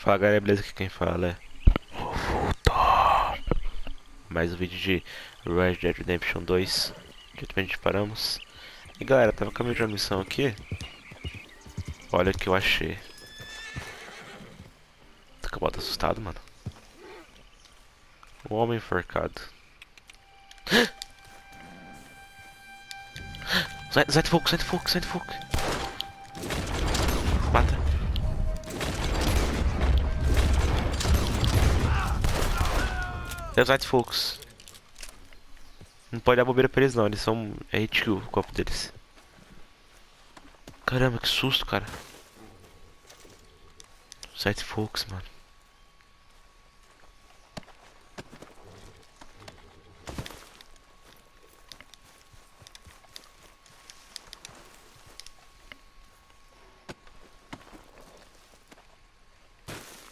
Fala galera, beleza? Aqui quem fala é o Vulto. Mais um vídeo de Red Dead Redemption 2. Diretamente paramos. E galera, tava caminhando de uma missão aqui. Olha o que eu achei. Tá acabado, tá assustado, mano. O homem enforcado. Sai de fogo, sai de fogo, sai de fogo. Mata. É os Fogos. Não pode dar bobeira pra eles não, eles são... É hit kill o copo deles. Caramba, que susto, cara. Sete Fogos, mano.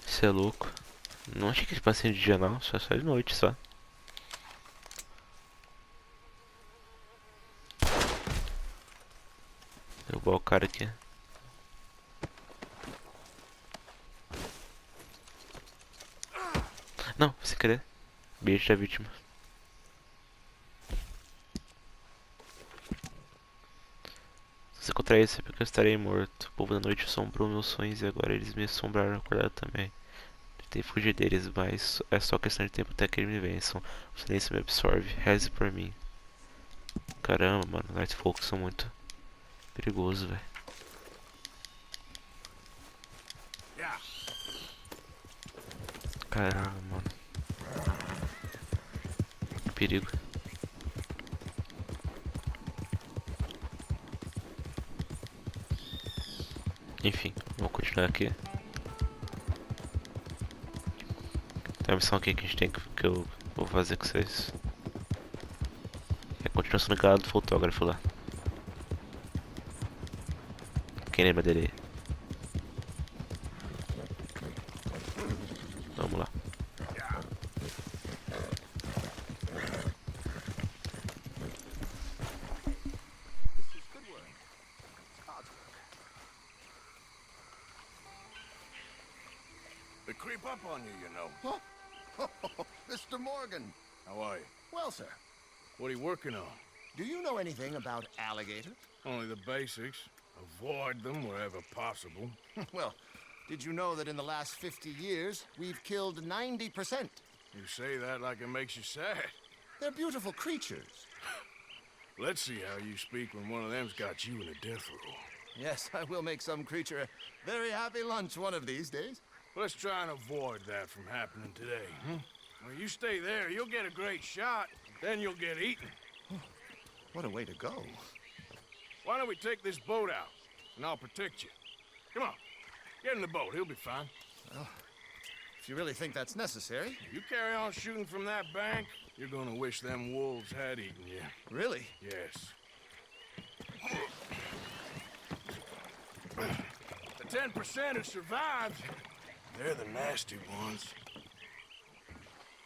Você é louco. Não achei que ele passeio de dia não, só de noite só. Derrubar o cara aqui. Não, sem querer. Beijo da vítima. Se encontrar esse é porque eu estarei morto. O povo da noite assombrou meus sonhos e agora eles me assombraram acordado também. Tentei fugir deles, mas é só questão de tempo até que eles me vençam. O silêncio me absorve. Reze por mim. Caramba, mano. Night Folk são muito perigosos, velho. Caramba, mano. Que perigo. Enfim, vamos continuar aqui. Tem uma missão aqui que a gente tem que eu vou fazer com vocês. É a continuação do canal do fotógrafo lá. Quem lembra dele aí? Vamos lá. They creep up on you, you know. Oh, Mr. Morgan. How are you? Well, sir, What are you working on? do you know anything about alligators? Only the basics. Avoid them wherever possible. Well, did you know that in the last 50 years, we've killed 90%? You say that like it makes you sad. They're beautiful creatures. Let's see how you speak when one of them's got you in a death row. Yes, I will make some creature a very happy lunch one of these days. Let's try and avoid that from happening today. When you stay there, you'll get a great shot, then you'll get eaten. What a way to go. Why don't we take this boat out, and I'll protect you. Come on, get in the boat, he'll be fine. Well, if you really think that's necessary. You carry on shooting from that bank, you're gonna wish them wolves had eaten you. Really? Yes. The 10% who survived, they're the nasty ones.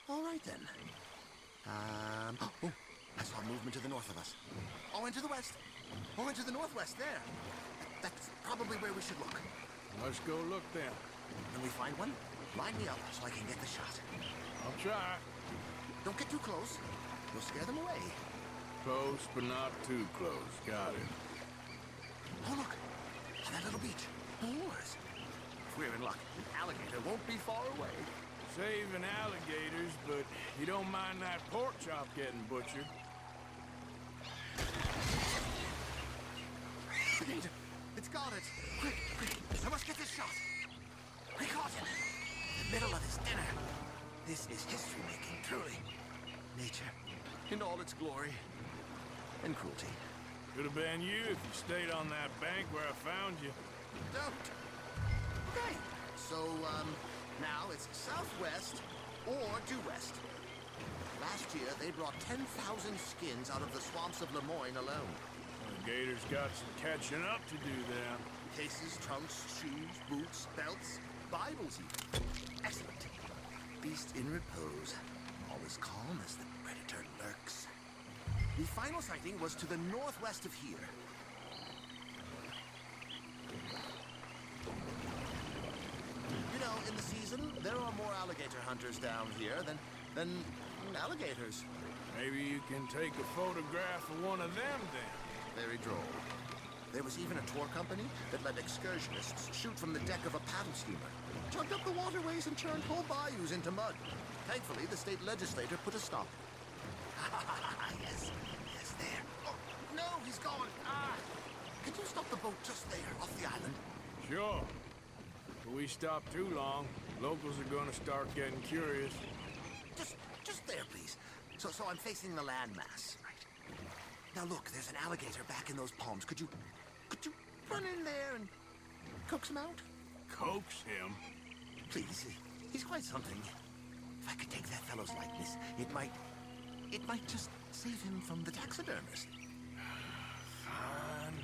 All right, then. Oh, I saw movement to the north of us. Oh, and to the west. Oh, and to the northwest, there. That's probably where we should look. Let's go look then. When we find one, line me up so I can get the shot. I'll try. Don't get too close. You'll scare them away. Close, but not too close. Got it. Oh, look. On that little beach. Moors. If we're in luck, an alligator won't be far away. Saving alligators, but you don't mind that pork chop getting butchered. It's got it. Quick, quick. I must get this shot. We caught him. In the middle of his dinner. This is history-making, truly. Nature, in all its glory and cruelty. Could have been you if you stayed on that bank where I found you. Don't. Okay. So, now it's southwest or due west. Last year, they brought 10,000 skins out of the swamps of Lemoyne alone. The gators got some catching up to do then. Cases, trunks, shoes, boots, belts, Bibles even. Excellent. Beast in repose. All is calm as the predator lurks. The final sighting was to the northwest of here. You know, in in the season, there are more alligator hunters down here than alligators. Maybe you can take a photograph of one of them then. Very droll. There was even a tour company that let excursionists shoot from the deck of a paddle steamer, chugged up the waterways and turned whole bayous into mud. Thankfully, the state legislature put a stop. Yes, there. Oh, no, he's gone. Can you stop the boat just there, off the island? Sure. If we stop too long, locals are gonna start getting curious. Just there, please. So I'm facing the landmass, right? Now look, there's an alligator back in those palms. Could you run in there and coax him out? Coax him? Please, he's quite something. If I could take that fellow's likeness, it might just save him from the taxidermist. Fine.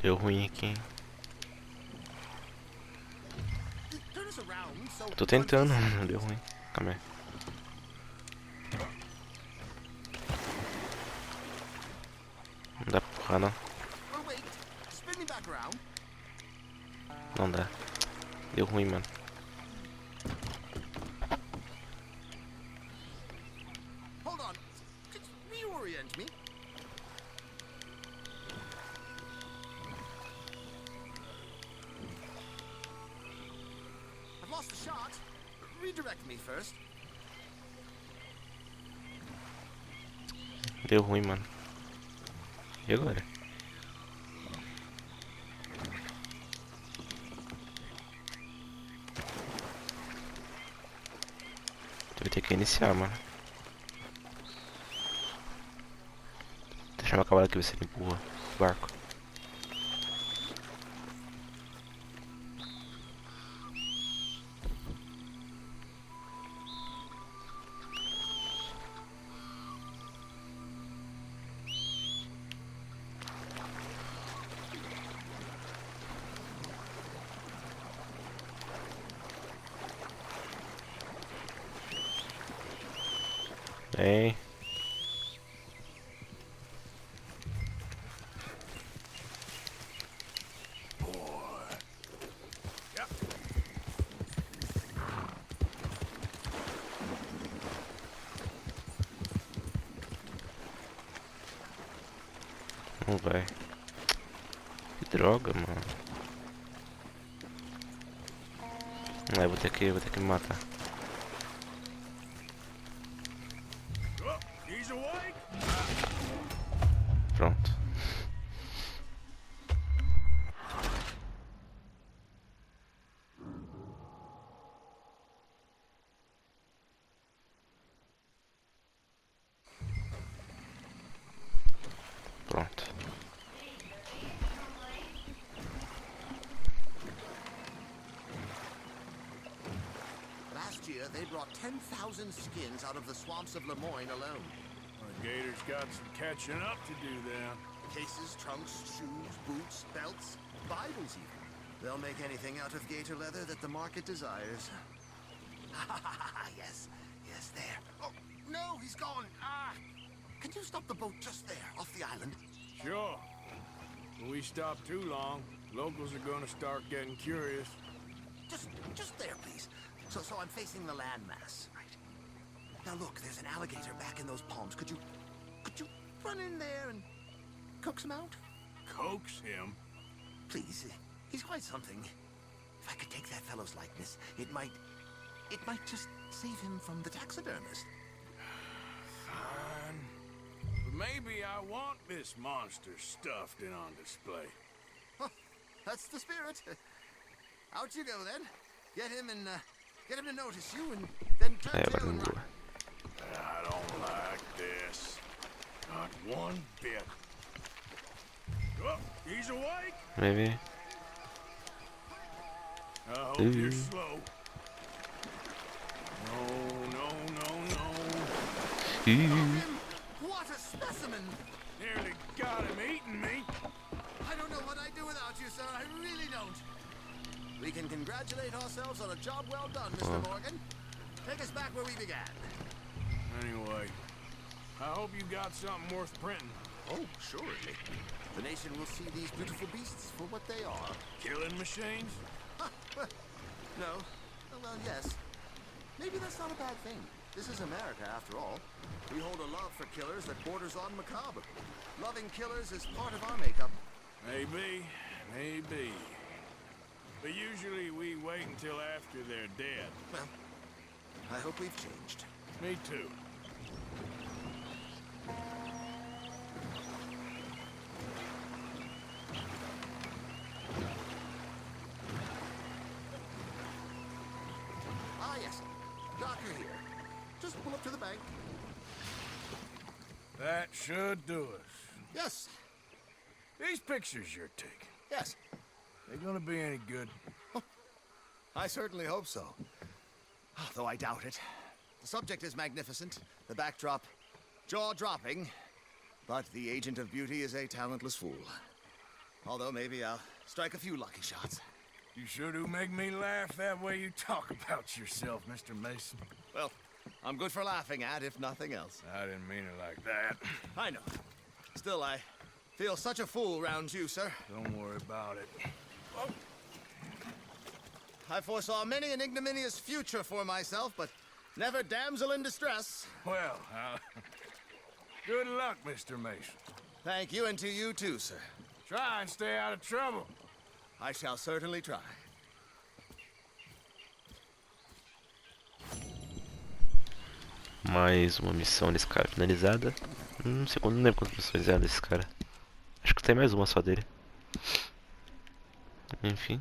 Deu ruim aqui. Turn us around, so Tô tentando, não deu ruim. Calma aí. Não dá pra empurrar não. Oh, wait. Spin me back around. Não dá. Deu ruim, mano. Hold on. Could you reorient me? I've lost the shot. Redirect me first. Deu ruim, mano. E agora? Vai ter que iniciar, mano. Deixa eu acabar aqui, ver se ele empurra o barco. Bem. Não vai. Que droga, mano. Vou ter que me matar. Pronto. Pronto. Last year, they brought 10,000 skins out of the swamps of Lemoyne alone. The gators got some catching up to do then. Cases, trunks, shoes, boots, belts, Bibles even. They'll make anything out of gator leather that the market desires. Yes, there. Oh, no, he's gone. Can you stop the boat just there, off the island? Sure. If we stop too long, locals are gonna start getting curious. Just there, please. So I'm facing the landmass, right? Now look, there's an alligator back in those palms. Could you run in there and coax him out? Coax him? Please, he's quite something. If I could take that fellow's likeness, it might just save him from the taxidermist. Fine. But maybe I want this monster stuffed and on display. Huh, that's the spirit. Out you go then. Get him to notice you, and then turn tail and run. I don't like this. Not one bit. Oh, he's awake. Maybe. I hope you're slow. No. What a specimen! Nearly got him eating me. I don't know what I'd do without you, sir. I really don't. We can congratulate ourselves on a job well done, Mr. Morgan. Take us back where we began. Anyway, I hope you got something worth printing. Oh, surely. The nation will see these beautiful beasts for what they are. Killing machines? No. Well, yes. Maybe that's not a bad thing. This is America, after all. We hold a love for killers that borders on macabre. Loving killers is part of our makeup. Maybe, maybe. But usually we wait until after they're dead. Well, I hope we've changed. Me too. Ah, yes. Docker here. Just pull up to the bank. That should do us. Yes. These pictures you're taking, Yes. they gonna be any good? I certainly hope so. Though I doubt it. The subject is magnificent, the backdrop jaw-dropping, but the agent of beauty is a talentless fool. Although maybe I'll strike a few lucky shots. You sure do make me laugh that way you talk about yourself, Mr. Mason. Well, I'm good for laughing at, if nothing else. I didn't mean it like that. I know. Still, I feel such a fool round you, sir. Don't worry about it. I foresaw many an ignominious future for myself, but never damsel in distress. Well, good luck, Mr. Mason. Thank you, and to you too, sir. Try and stay out of trouble. I shall certainly try. Mais uma missão desse cara finalizada. Não sei quando, não lembro quantas missões eram desse cara. Acho que tem mais uma só dele. Enfim.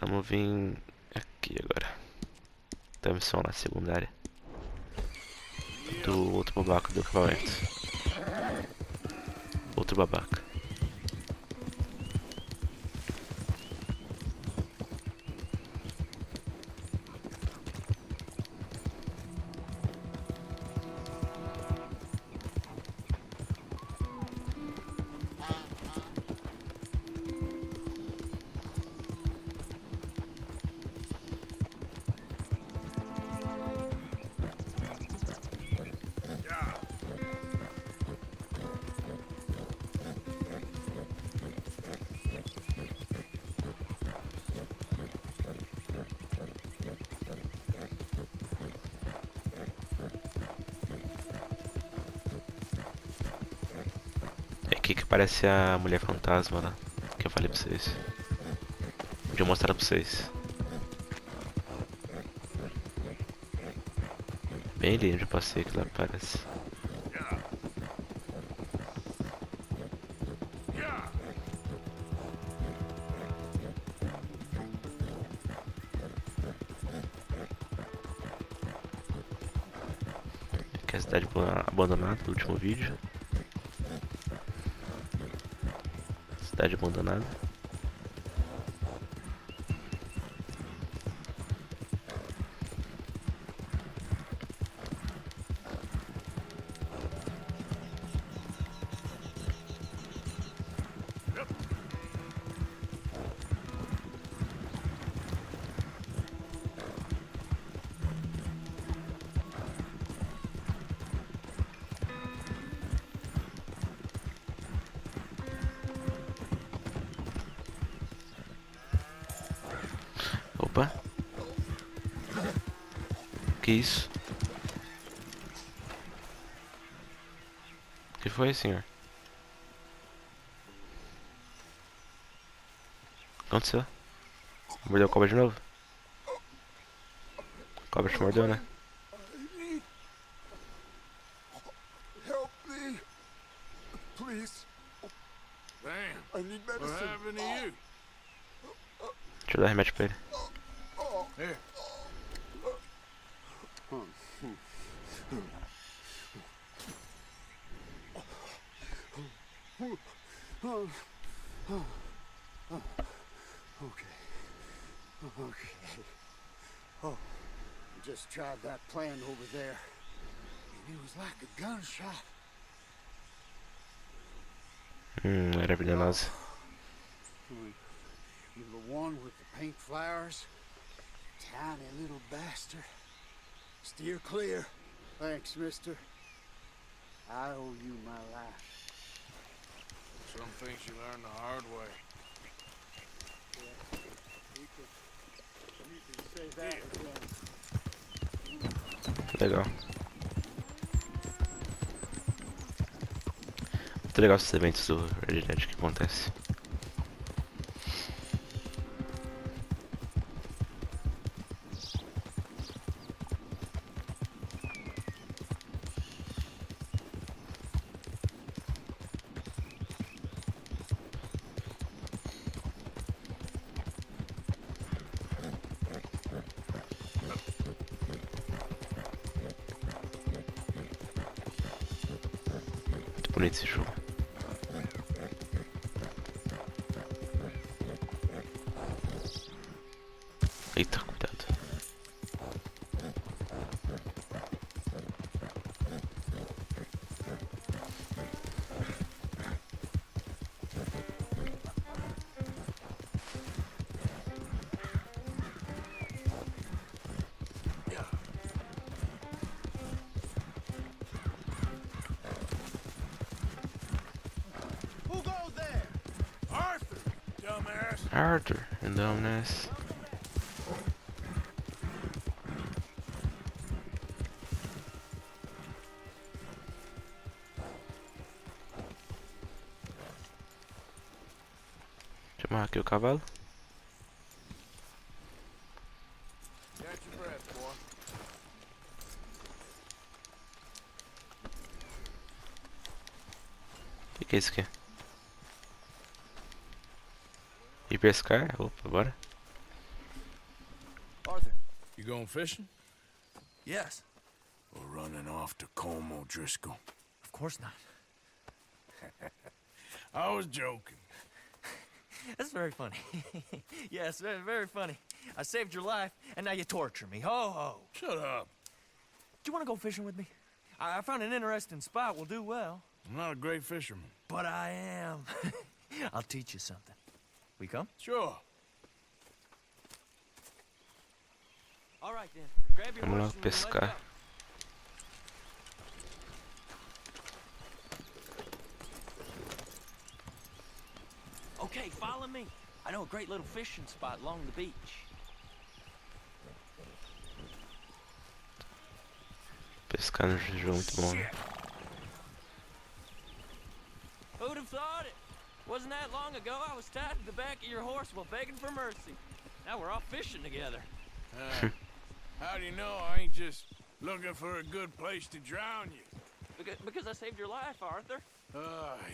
Vamos vir aqui agora. Tem a missão lá secundária. Do outro babaca do acampamento. Outro babaca. É aqui que parece a mulher fantasma lá, que eu falei pra vocês. Vou mostrar pra vocês. Bem ali onde eu passei que lá parece. Aqui é a cidade abandonada do último vídeo. Cidade abandonada. Opa. Que isso? O que foi, senhor? O que aconteceu? Mordeu a cobra de novo? A cobra te mordeu, né? Help me. Please. Damn, I need what medicine. happened to you? Deixa eu dar remédio pra ele. Here. Okay. Oh, just tried that plan over there. And it was like a gunshot. Era venenosa. The one with the pink flowers. Tiny little bastard. Steer clear. Thanks, mister. I owe you my life. Some things you learn the hard way. Yeah, you can say that again. Legal. Muito legal esses eventos do Red Dead que acontece. Muito bonito esse jogo. Eita, cuidado. Who goes there? Arthur, dumbass. Arthur, andamos nessa. Deixa eu amarrar aqui o cavalo. Catch your breath, boy. O que é isso aqui? Ir pescar? Opa, bora. Arthur, you going fishing? Yes. Or running off to Colm O'Driscoll? Of course not. I was joking. That's very funny. Yes, very, very funny. I saved your life, and now you torture me. Ho, ho. Shut up. Do you want to go fishing with me? I found an interesting spot. We'll do well. I'm not a great fisherman. But I am. I'll teach you something. We come? Sure. All right, then. Grab your Vamos lá horse and let's pescar. go. Okay, follow me. I know a great little fishing spot along the beach. Pescar no jogo é muito bom, né? Who'd have thought it? Wasn't that long ago I was tied to the back of your horse while begging for mercy. Now we're off fishing together. How do you know I ain't just looking for a good place to drown you? Because I saved your life, Arthur.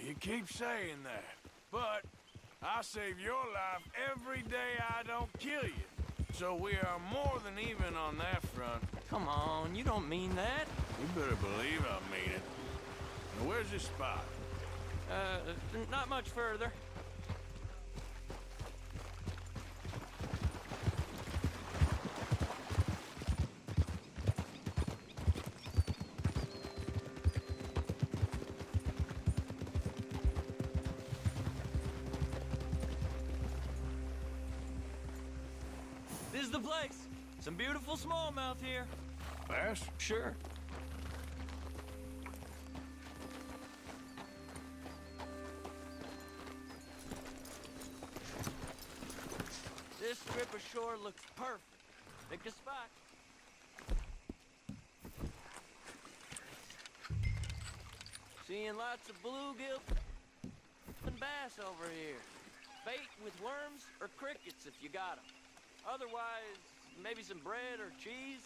You keep saying that. But I save your life every day I don't kill you. So we are more than even on that front. Come on, you don't mean that. You better believe I mean it. Now where's this spot? Not much further. This is the place. Some beautiful smallmouth here. Bass? Sure. This strip of shore looks perfect. Pick a spot. Seeing lots of bluegill and bass over here. Bait with worms or crickets if you got 'em. Otherwise, maybe some bread or cheese.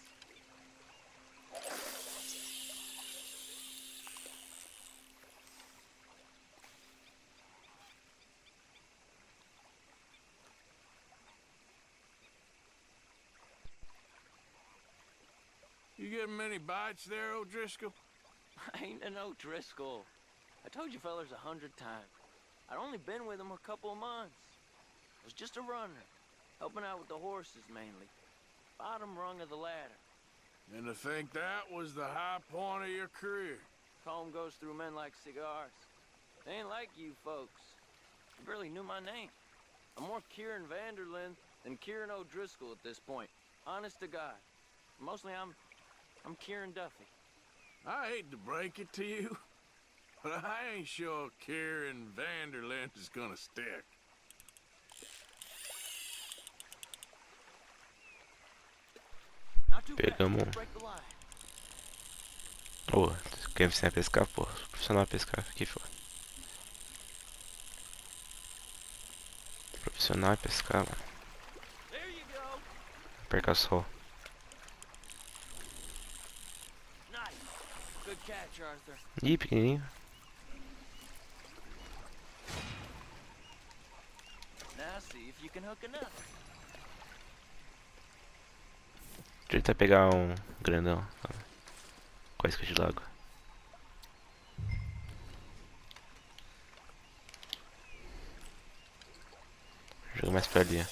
You getting many bites there, O'Driscoll? I ain't an O'Driscoll. I told you fellers 100 times. I'd only been with him a couple of months. I was just a runner, helping out with the horses mainly. Bottom rung of the ladder. And to think that was the high point of your career. Comb goes through men like cigars. They ain't like you folks. You barely knew my name. I'm more Kieran Vanderlyn than Kieran O'Driscoll at this point. Honest to God. Mostly I'm I'm Kieran Duffy. I hate to break it to you, but I ain't sure Kieran Vanderlyn is gonna stick. Not too fast. Pegamos. Break the line. Oh, quer me ensinar a pescar, pô? Sou profissional a pescar, aqui foda. Profissional a pescar, mano. There you go. Perca sol. Nice. Good catch, Arthur. Ih, pequenininho. Now see if you can hook another. Deixa eu tentar pegar um grandão. Com a isca de lago. Joga mais pra ali.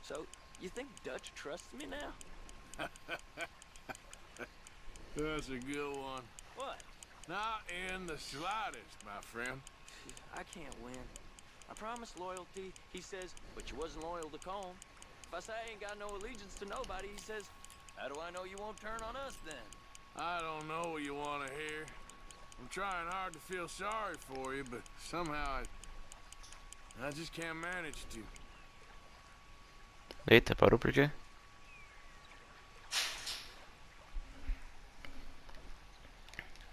So, you think Dutch trusts me now? That's a good one. What? Not in the slightest, my friend. I can't win. I promised loyalty, he says, but you wasn't loyal to Colm. If I say I ain't got no allegiance to nobody, he says, how do I know you won't turn on us then? I don't know what you want to hear. I'm trying hard to feel sorry for you, but somehow I just can't manage to. Eita, parou por quê?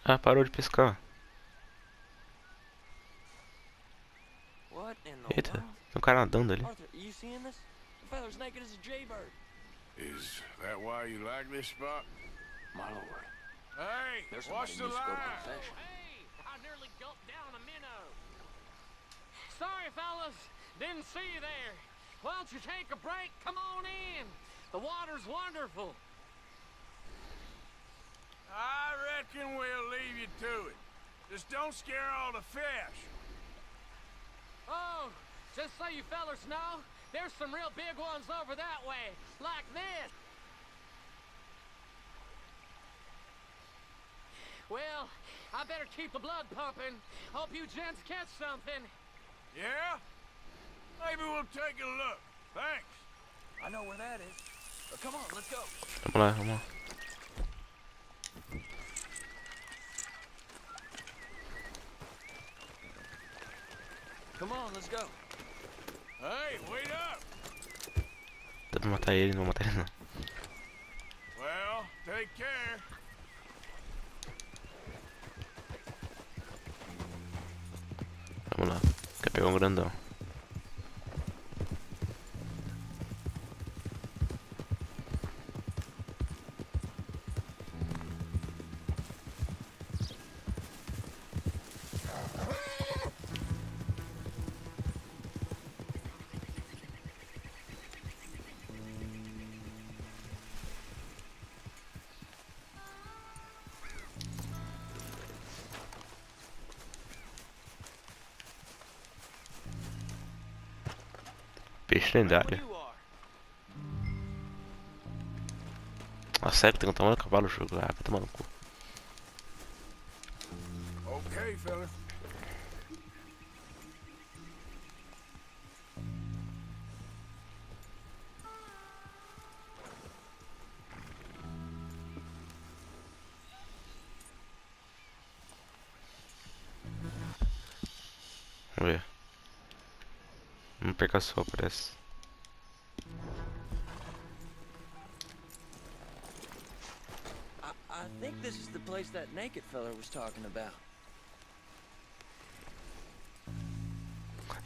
Ah, parou de pescar. What in the Eita, world? tem um cara nadando ali. Arthur, are you seeing this? The fella's naked as a jaybird. Is that why you like this spot? My lord. Hey, There's watch somebody the needs to go to line! confession. Hey, I nearly gulped down a minnow. Sorry, fellas. Didn't see you there. Why don't you take a break? Come on in. The water's wonderful. I reckon we'll leave you to it. Just don't scare all the fish. Oh, just so you fellas know, there's some real big ones over that way, like this. Well, I better keep the blood pumping. Hope you gents catch something. Yeah? Maybe we'll take a look. Thanks. I know where that is. Come on, let's go. Vamos lá, vamos lá. Come on, let's go. Hey, wait up! Dá pra matar ele, não vou matar ele não. Well, take care. Vamos lá. Quer pegar um grandão. Peixe lendário. You are. Ah, sério, tem um tamanho do cavalo o jogo. Ah, vai tomar no cu. Okay, fella. Vamos ver. Não perca só, parece. I think this is the place that naked fella was talking about.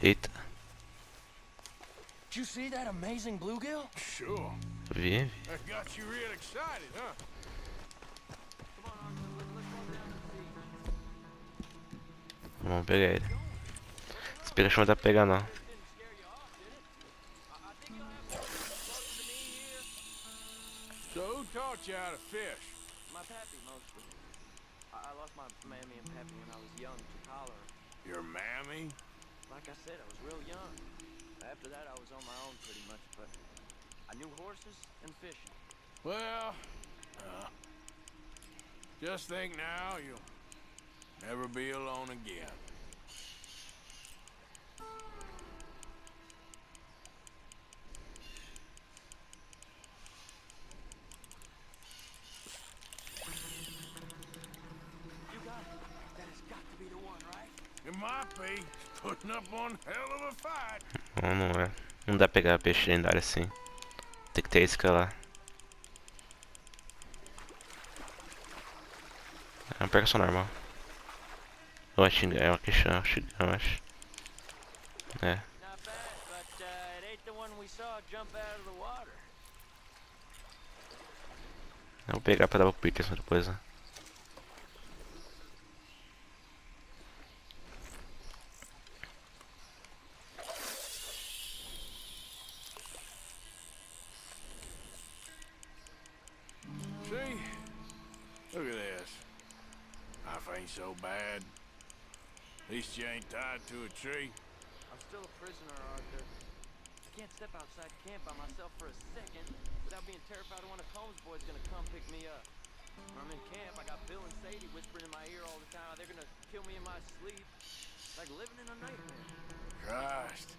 Eita, Did you see that amazing bluegill? Sure. vi. That got you real excited, huh? Vamos pegar ele. Esse Pikachu não dá pra pegar não. So who taught you how to fish? My pappy, mostly. I lost my mammy and pappy when I was young to cholera. Your mammy? Like I said, I was real young. After that, I was on my own pretty much, but I knew horses and fishing. Well, just think now you'll never be alone again. putting up one hell of a fight. Não, não é. Não dá pra pegar peixe lendário assim. Tem que ter isca lá. É uma perca normal. Ou é xinga, é uma questão, eu acho. É. Not bad, but it ain't the one we saw jump out of the water. Eu vou pegar pra dar pro Peterson depois, né? See? Look at this. Life ain't so bad. At least you ain't tied to a tree. I'm still a prisoner, Arthur. I can't step outside camp by myself for a second without being terrified one of Combs' boys gonna come pick me up. When I'm in camp, I got Bill and Sadie whispering in my ear all the time how they're gonna kill me in my sleep. Like living in a nightmare. Christ.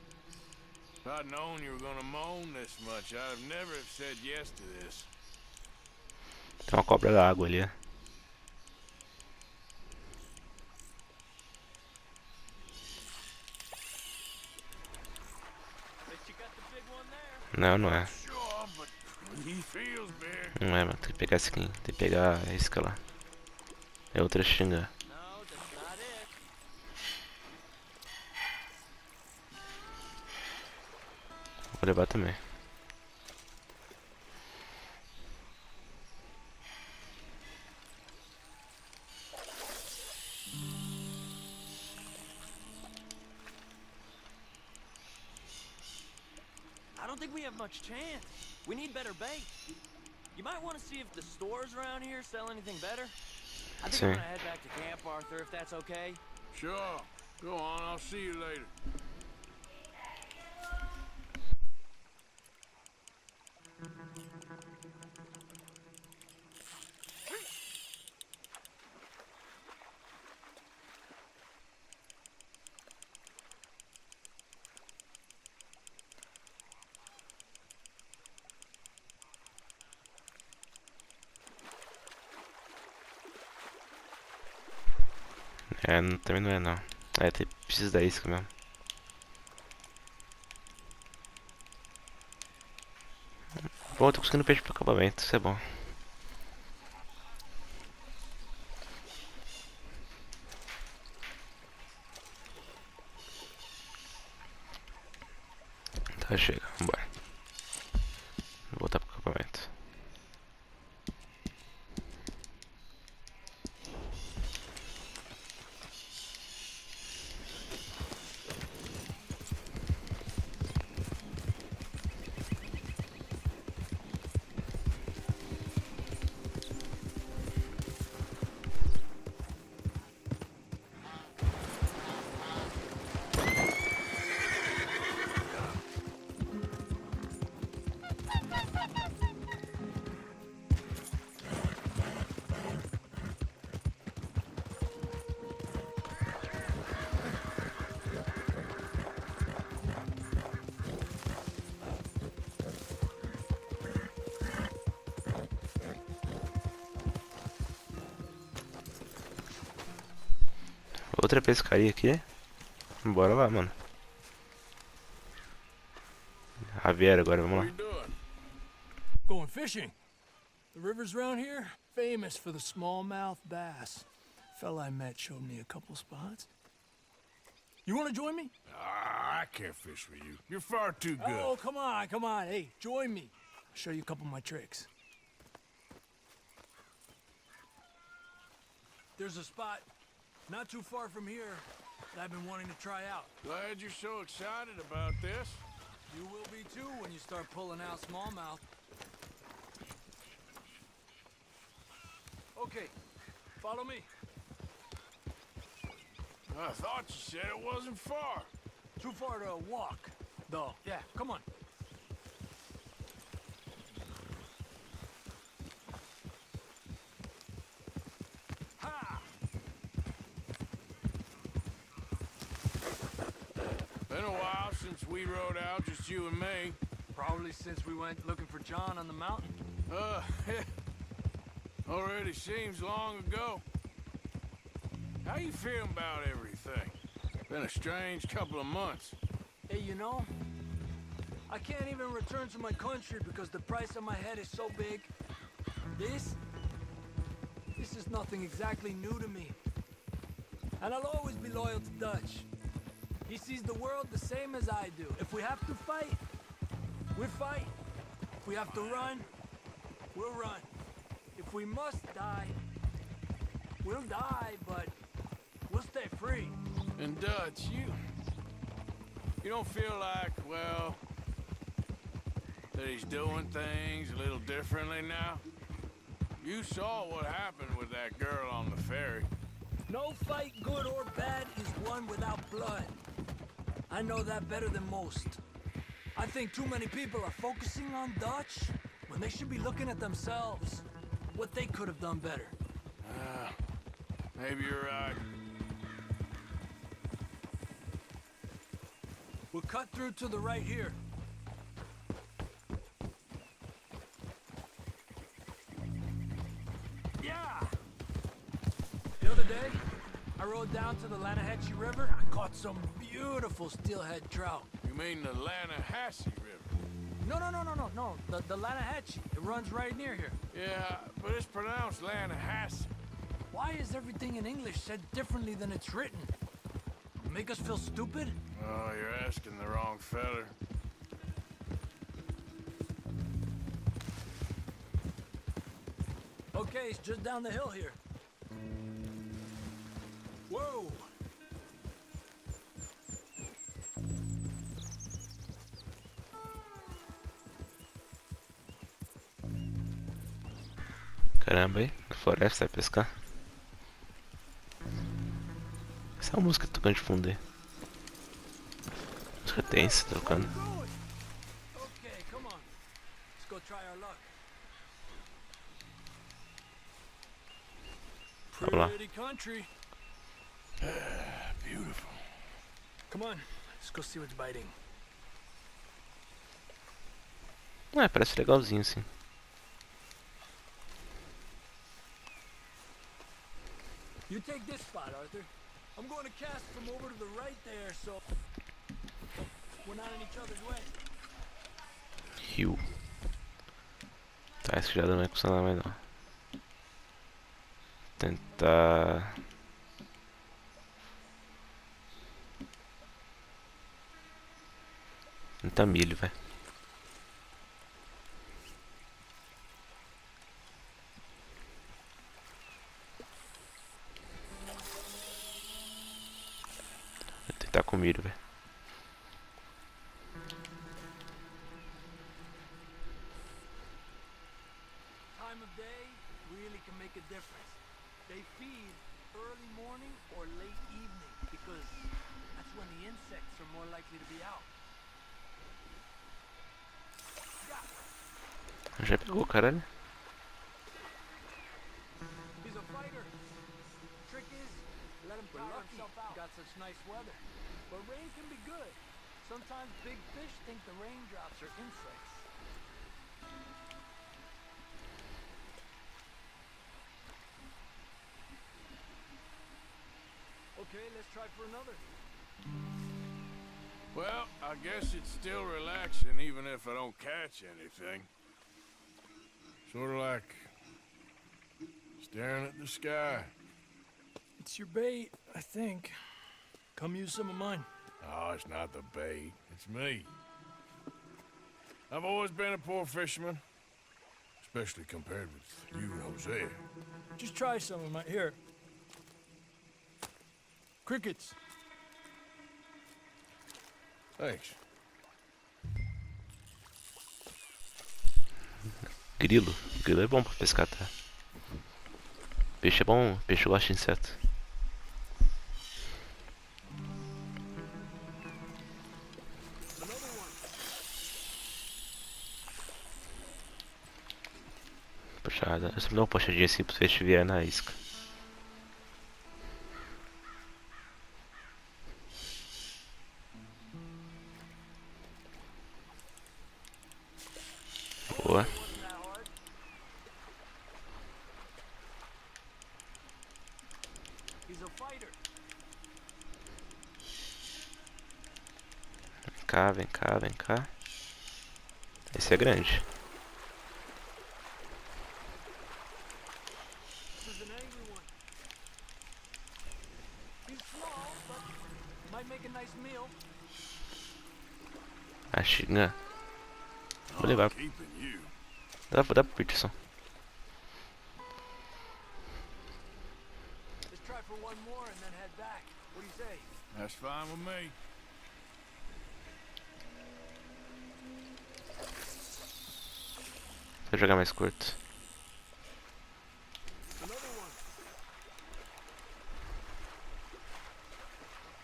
If I'd known you were gonna moan this much, I'd have never have said yes to this. Tem uma cobra da água ali. Bet you got the big one there. Não, não é. Sure, but he feels big. Não é, mano. Tem que pegar esse aqui. Tem que pegar a isca lá. É outra xinga. No, that's not it. Vou levar também. I don't think we have much chance. We need better bait. You might want to see if the stores around here sell anything better. I think I'm Sim. gonna head back to camp, Arthur, if that's okay. Sure. Go on, I'll see you later. É, também não é não. É, precisa da isca mesmo. Bom, eu tô conseguindo peixe pro acabamento, isso é bom. Tá, chega, vambora. Vou voltar pro acampamento. Outra pescaria aqui. Bora lá, mano. Javier agora, What vamos are lá. you doing? Going fishing. The rivers around here, famous for the smallmouth bass. Fella I met showed me a couple spots. You want to join me? Ah, I can't fish with you. You're far too good. Oh, come on, come on. Hey, join me. I'll show you a couple of my tricks. There's a spot not too far from here that I've been wanting to try out. Glad you're so excited about this. You will be too when you start pulling out smallmouth. Okay, follow me. I thought you said it wasn't far. Too far to walk, though. Yeah, come on. Ha! Been a while since we rode out, just you and me. Probably since we went looking for John on the mountain. Already seems long ago. How you feeling about everything? Been a strange couple of months. Hey, you know, I can't even return to my country because the price on my head is so big. This is nothing exactly new to me. And I'll always be loyal to Dutch. He sees the world the same as I do. If we have to fight, we fight. If we have to run, we'll run. If we must die, we'll die, but we'll stay free. And Dutch, you don't feel like, well, that he's doing things a little differently now? You saw what happened with that girl on the ferry. No fight, good or bad, is won without blood. I know that better than most. I think too many people are focusing on Dutch when they should be looking at themselves, what they could have done better. Maybe you're right. We'll cut through to the right here. Yeah! The other day, I rode down to the Lanahatchee River. I caught some beautiful steelhead trout. You mean the Lanahatchee River? No. The Lanahatchee. It runs right near here. Yeah, but it's pronounced Lanahatchee. Why is everything in English said differently than it's written? Make us feel stupid? Oh, you're asking the wrong feller. Okay, it's just down the hill here. Whoa! Caramba, aí, na floresta vai pescar. Essa é uma música tocando de fundo aí. Música tensa, tocando. Okay, come on. Let's go try our luck. Vamos lá. Pretty country. Beautiful. Come on, let's go see what's biting. Parece legalzinho, sim. You take this spot, Arthur. I'm going to cast from over to the right there, so we're not in each other's way. Rio. Tá, esse já não vai funcionar mais não. Tentar... Tentar milho, vai. Vou tentar com milho, velho. Time of day really can make a difference. They feed early morning or late evening because that's when the insects are more likely to be out. Já pegou, caralho. He's a fighter. Trick is, let him tire himself out. Got such nice weather. But rain can be good. Sometimes big fish think the raindrops are insects. Okay, let's try for another. Well, I guess it's still relaxing even if I don't catch anything. Sort of like staring at the sky. It's your bait, I think. Come use some of mine. Oh, it's not the bait. It's me. I've always been a poor fisherman. Especially compared with you and Hosea. Just try some of mine. Here. Crickets. Thanks. Grilo. Grilo é bom pra pescar, tá? Peixe é bom, peixe gosta de inseto. Puxada. Eu sempre dou uma puxadinha assim pro peixe vier na isca. Boa. He's a fighter. cá, vem cá, vem cá. Esse é grande. This is an angry one. He's small, but might make a nice meal. A xinga. Vou I'm levar. keeping you. Dá pro Peterson. Let's try for one more and then head back. What do you say? That's fine with me. Vou jogar mais curto. Another one.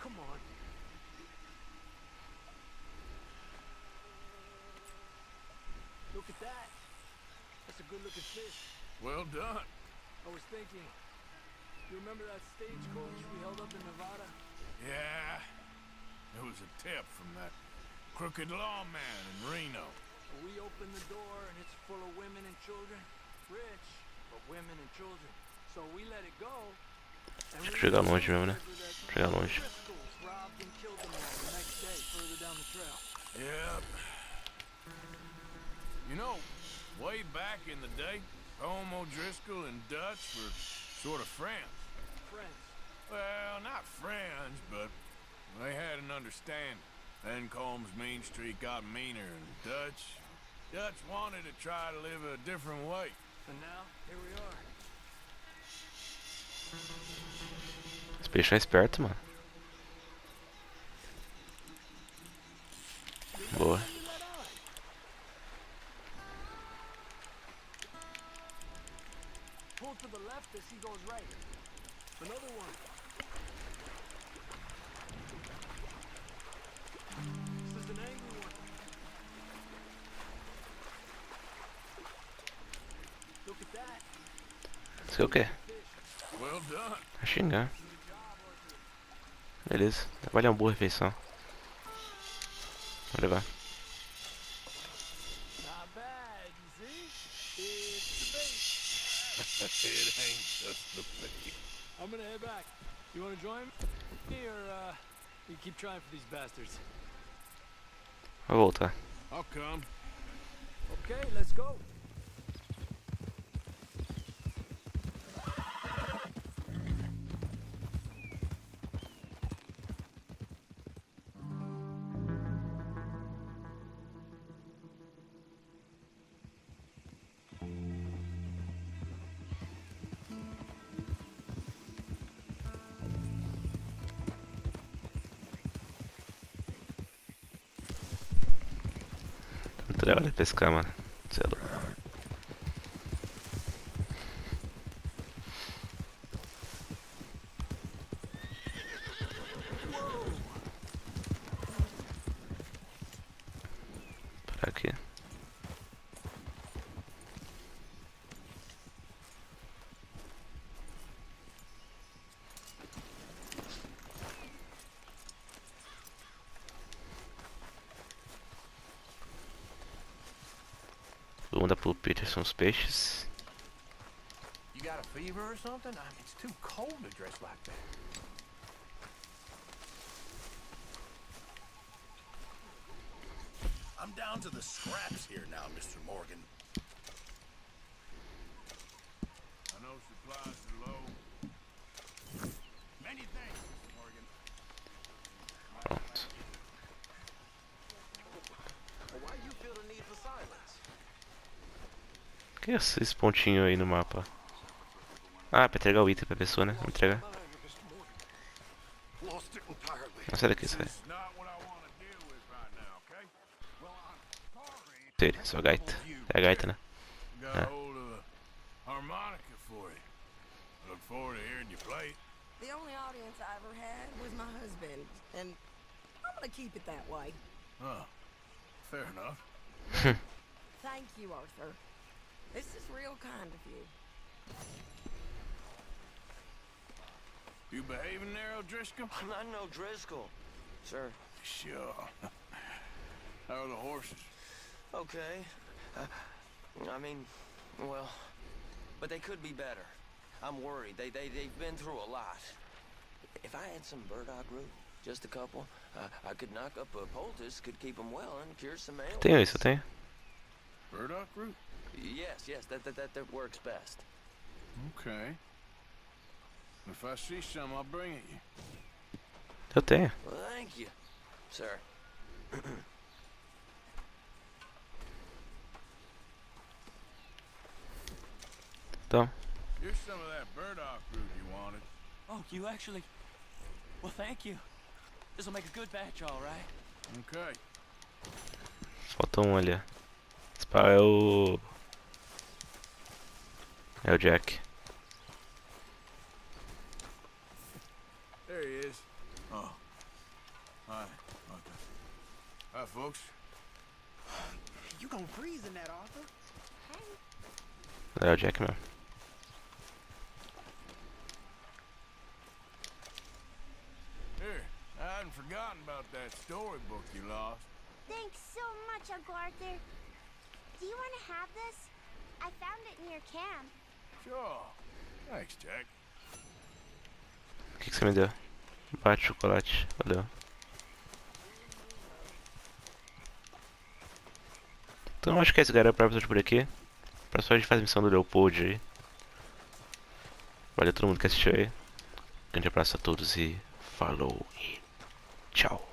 Come on. Look at that. That's a good looking fish. Well done. I was thinking, you remember that stagecoach we held up in Nevada? Yeah. It was a tip from that crooked lawman in Reno. We opened the door and it's full of women and children. Rich, but women and children. So we let it go. And Acho que chegar longe mesmo, né? that Chegar longe. Driscolls robbed and killed them all the next day further down the trail. Yep. You know, way back in the day, Home O'Driscoll and Dutch were sort of friends. Friends. Well, not friends, but they had an understanding. Then Combs Mean Street got meaner, and Dutch wanted to try to live a different way. And now, here we are. Esse peixe é esperto, mano. Boa. Pull to the left as he goes right. Another one. This is an angry one. Look at that. Isso é o quê? Well done. A xingar. Beleza. Vale uma boa refeição. Vou levar. Not bad, you see? It's the bait. It ain't just the bait. I'm gonna head back. You wanna join me, or you keep trying for these bastards? Vou voltar. I'll come. Okay, let's go. Muito legal de pescar, mano. Cê é louco. Por aqui. Vou mandar pro Peterson os peixes. You got a fever or something? I mean, it's too cold to dress like that. I'm down to the scraps here now, Mr. Morgan. I know supplies are low. Many thanks, Mr. Morgan. Pronto. Why you feel the need for silence? O que é esses pontinhos aí no mapa? Ah, pra entregar o item pra pessoa, né? Vou entregar. Lost it entirely. Não, sai daqui, sai. It's not what I want to deal with right now, okay? Well, I'm sorry. Sério, sua gaita. É a gaita, né? Got a hold of a harmonica for you. Look forward to hearing you play it. The only audience I ever had was my husband, and I'm gonna keep it that way. Huh. Fair enough. Thank you, Arthur. This is real kind of you. You behaving there, O'Driscoll? I'm not no Driscoll, sir. Sure. How are the horses? Okay. I mean, well, but they could be better. I'm worried. They've been through a lot. If I had some burdock root, Just a couple. I could knock up a poultice, could keep them well, and cure some ailments. Tenho isso, eu tenho. Burdock root? Yes, that works best. Okay. If I see some, I'll bring it you. Eu tenho. Well, thank you, sir. Então, Here's some of that burdock root you wanted. Oh, you actually... Well, thank you. This'll make a good batch, all right. Okay. falta um ali. Esse pau é o... É o Jack. There he is. Oh. Hi. Okay. Hi, folks. You gonna freeze in that, Arthur? É o Jack mesmo. Here, I hadn't forgotten about that storybook you lost. Thanks so much, Uncle Arthur. Do you want to have this? I found it near camp. Sure. Thanks, Jack. O que você me deu? Bate chocolate. Valeu. Então acho que esse era o episódio por aqui. Pra só a gente faz a missão do Leopold aí. Valeu a todo mundo que assistiu aí. Grande abraço a todos e falou e tchau.